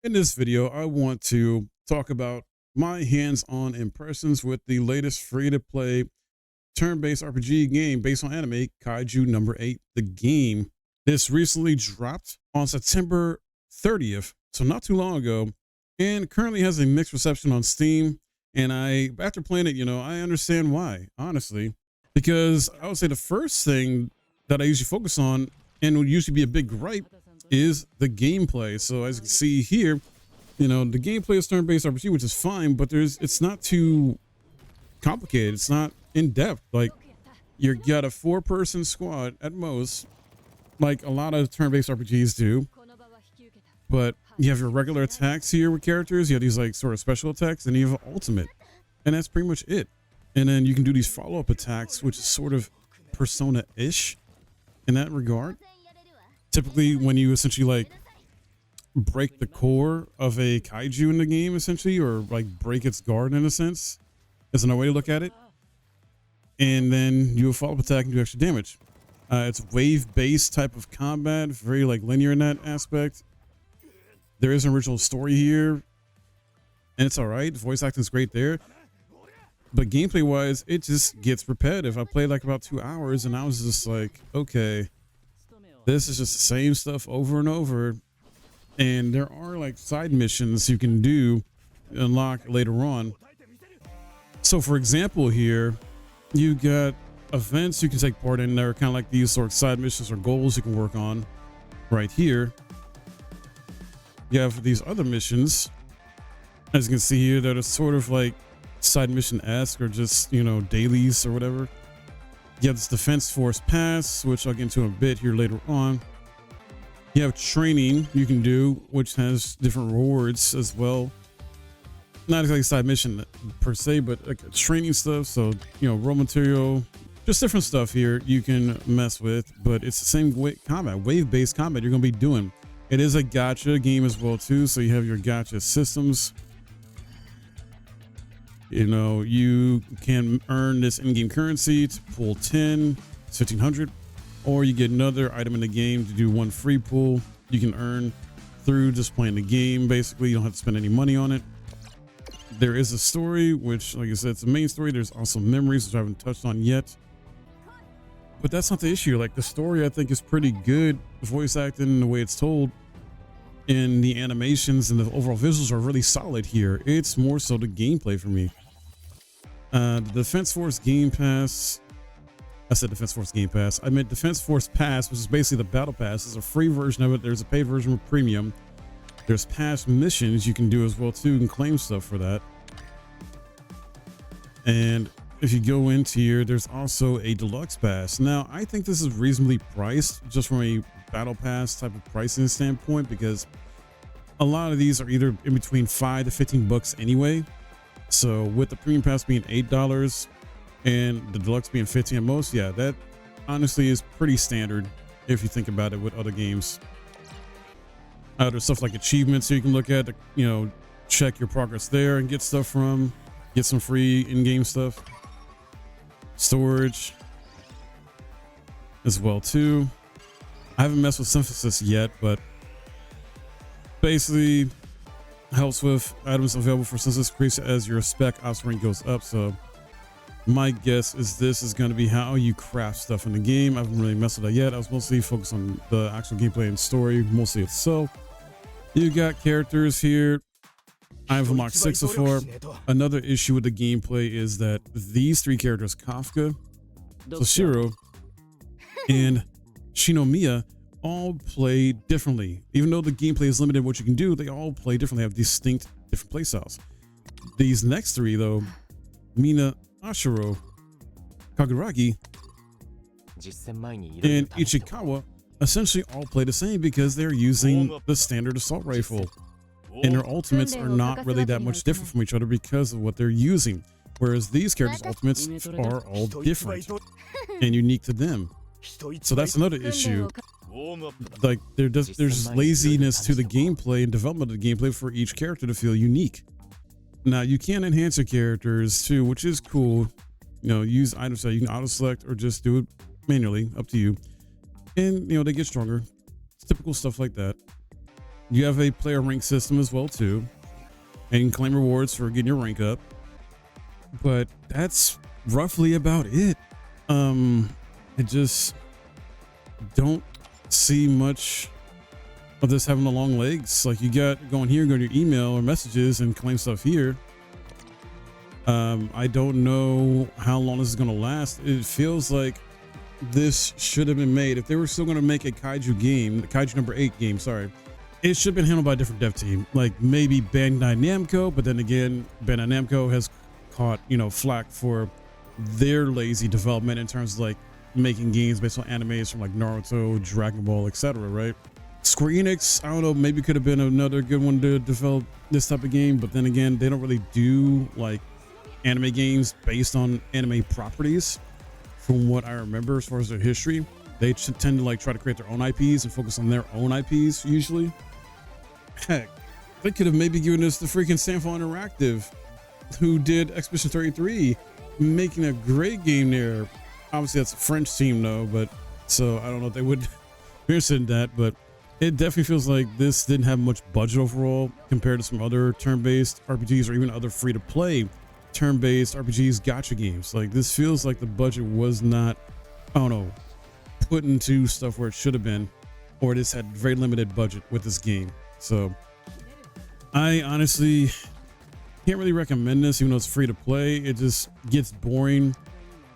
In this video, I want to talk about my hands-on impressions with the latest free-to-play turn-based RPG game based on anime, Kaiju number 8, the game. This recently dropped on September 30th, so not too long ago, and currently has a mixed reception on Steam. And after playing it, I understand why, honestly, because I would say the first thing that I usually focus on and would usually be a big gripe is the gameplay. So as you can see here, the gameplay is turn-based RPG, which is fine, but it's not too complicated. It's not in depth. Like, you got a 4-person squad at most, like a lot of turn-based RPGs do. But you have your regular attacks here with characters. You have these like sort of special attacks, and you have an ultimate, and that's pretty much it. And then you can do these follow-up attacks, which is sort of Persona-ish in that regard. Typically, when you essentially like break the core of a kaiju in the game, essentially, or like break its guard in a sense, is another way to look at it. And then you follow-up attack and do extra damage. It's wave-based type of combat, very like linear in that aspect. There is an original story here, and it's all right. The voice acting is great there, but gameplay-wise, it just gets repetitive. I played like about 2 hours, and I was just like, okay, this is just the same stuff over and over. And there are like side missions you can do, unlock later on. So, for example, here you got events you can take part in. They're kind of like these sort of side missions or goals you can work on. Right here, you have these other missions, as you can see here, that are sort of like side mission-esque or just, dailies or whatever. You have this Defense Force Pass, which I'll get into in a bit here later on. You have training you can do, which has different rewards as well. Not exactly side mission per se, but like training stuff. So, raw material, just different stuff here you can mess with, but it's the same combat, wave-based combat you're going to be doing. It is a gacha game as well too, so you have your gacha systems. You can earn this in-game currency to pull 10, it's 1,500, or you get another item in the game to do one free pull. You can earn through just playing the game. Basically, you don't have to spend any money on it. There is a story, which, like I said, it's the main story. There's also memories, which I haven't touched on yet. But that's not the issue. Like, the story, I think, is pretty good. The voice acting, the way it's told, and the animations and the overall visuals are really solid here. It's more so the gameplay for me. The Defense Force Game Pass. I said Defense Force Game Pass. I meant Defense Force Pass, which is basically the Battle Pass. It's a free version of it. There's a paid version with premium. There's past missions you can do as well too, and claim stuff for that. And if you go into here, there's also a deluxe pass. Now, I think this is reasonably priced just from a battle pass type of pricing standpoint, because a lot of these are either in between $5 to $15 anyway. So with the premium pass being $8 and the deluxe being $15 at most, yeah, that honestly is pretty standard if you think about it with other games. There's stuff like achievements so you can look at to, check your progress there and get stuff from, get some free in-game stuff. Storage as well too. I haven't messed with synthesis yet, but basically helps with items available for synthesis increase as your spec ops rank goes up. So my guess is this is going to be how you craft stuff in the game. I haven't really messed with that yet. I was mostly focused on the actual gameplay and story, mostly itself. You got characters here. I've unlocked 6 so far. Another issue with the gameplay is that these 3 characters, Kafka, Toshiro, and Shinomiya, all play differently. Even though the gameplay is limited what you can do, they all play differently, have distinct different playstyles. These next 3 though, Mina, Ashiro, Kaguragi, and Ichikawa, essentially all play the same because they're using the standard assault rifle. And their ultimates are not really that much different from each other because of what they're using. Whereas these characters' ultimates are all different and unique to them. So that's another issue. Like, there's laziness to the gameplay and development of the gameplay for each character to feel unique. Now, you can enhance your characters too, which is cool. Use items that you can auto select or just do it manually, up to you. And they get stronger. It's typical stuff like that. You have a player rank system as well too, and you can claim rewards for getting your rank up. But that's roughly about it. I just don't see much of this having the long legs. Like, you got going here, go to your email or messages and claim stuff here. I don't know how long this is going to last. It feels like this should have been made. If they were still going to make a Kaiju game, the Kaiju number 8 game, sorry, it should have been handled by a different dev team, like maybe Bandai Namco. But then again, Bandai Namco has caught, you know, flack for their lazy development in terms of like making games based on animes from like Naruto, Dragon Ball, etc. Right? Square Enix, I don't know, maybe could have been another good one to develop this type of game. But then again, they don't really do like anime games based on anime properties. From what I remember, as far as their history, they tend to like try to create their own IPs and focus on their own IPs usually. Heck, they could have maybe given us the freaking Stanford Interactive, who did Expedition 33, making a great game there. Obviously that's a French team though, but so I don't know if they would be interested in that. But it definitely feels like this didn't have much budget overall compared to some other turn-based RPGs or even other free-to-play turn-based RPGs, gacha games. Like, this feels like the budget was not, I don't know, put into stuff where it should have been, or this had very limited budget with this game. So I honestly can't really recommend this, even though it's free to play. It just gets boring.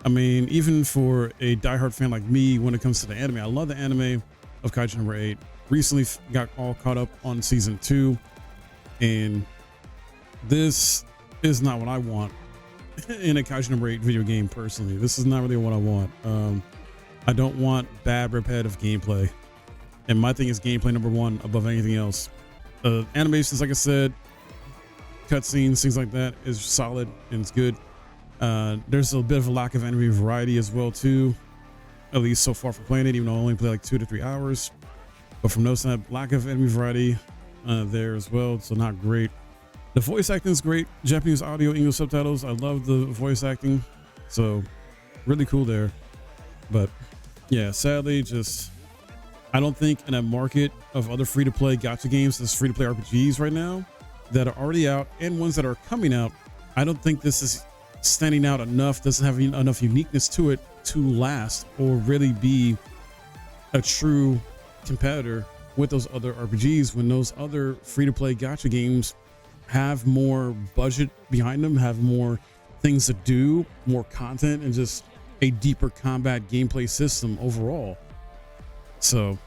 I mean, even for a diehard fan like me, when it comes to the anime, I love the anime of Kaiju number 8. Recently got all caught up on season 2, and this is not what I want in a Kaiju number 8 video game. Personally, this is not really what I want. I don't want bad repetitive gameplay, and my thing is gameplay number 1 above anything else. Animations, like I said, cutscenes, things like that, is solid and it's good. There's a bit of a lack of enemy variety as well too, at least so far for playing it, even though I only play like 2 to 3 hours. But from noticing that lack of enemy variety there as well, so not great. The voice acting is great. Japanese audio, English subtitles. I love the voice acting, so really cool there. But yeah, sadly, just I don't think in a market of other free-to-play gacha games, there's free-to-play RPGs right now that are already out and ones that are coming out, I don't think this is standing out enough, doesn't have enough uniqueness to it to last or really be a true competitor with those other RPGs, when those other free-to-play gacha games have more budget behind them, have more things to do, more content, and just a deeper combat gameplay system overall. So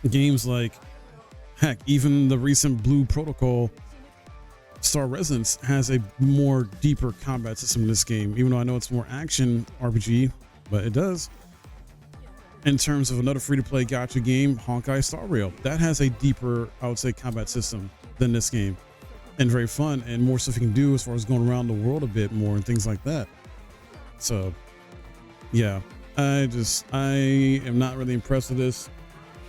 games like, heck, even the recent Blue Protocol Star Resonance has a more deeper combat system in this game, even though I know it's more action RPG, but it does. In terms of another free-to-play gacha game, Honkai Star Rail, that has a deeper, I would say, combat system than this game, and very fun, and more stuff you can do as far as going around the world a bit more and things like that. So yeah, I am not really impressed with this.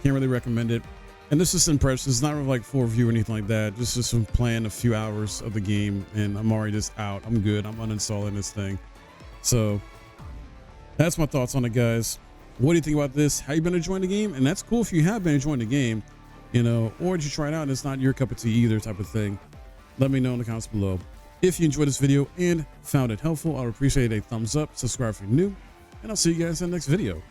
Can't really recommend it. And this is impressions. It's not really like full review or anything like that. Just from playing a few hours of the game, and I'm already just out. I'm good. I'm uninstalling this thing. So that's my thoughts on it, guys. What do you think about this? How you been enjoying the game? And that's cool if you have been enjoying the game, you know, or did you try it out and it's not your cup of tea either, type of thing. Let me know in the comments below. If you enjoyed this video and found it helpful, I would appreciate a thumbs up, subscribe if you're new, and I'll see you guys in the next video.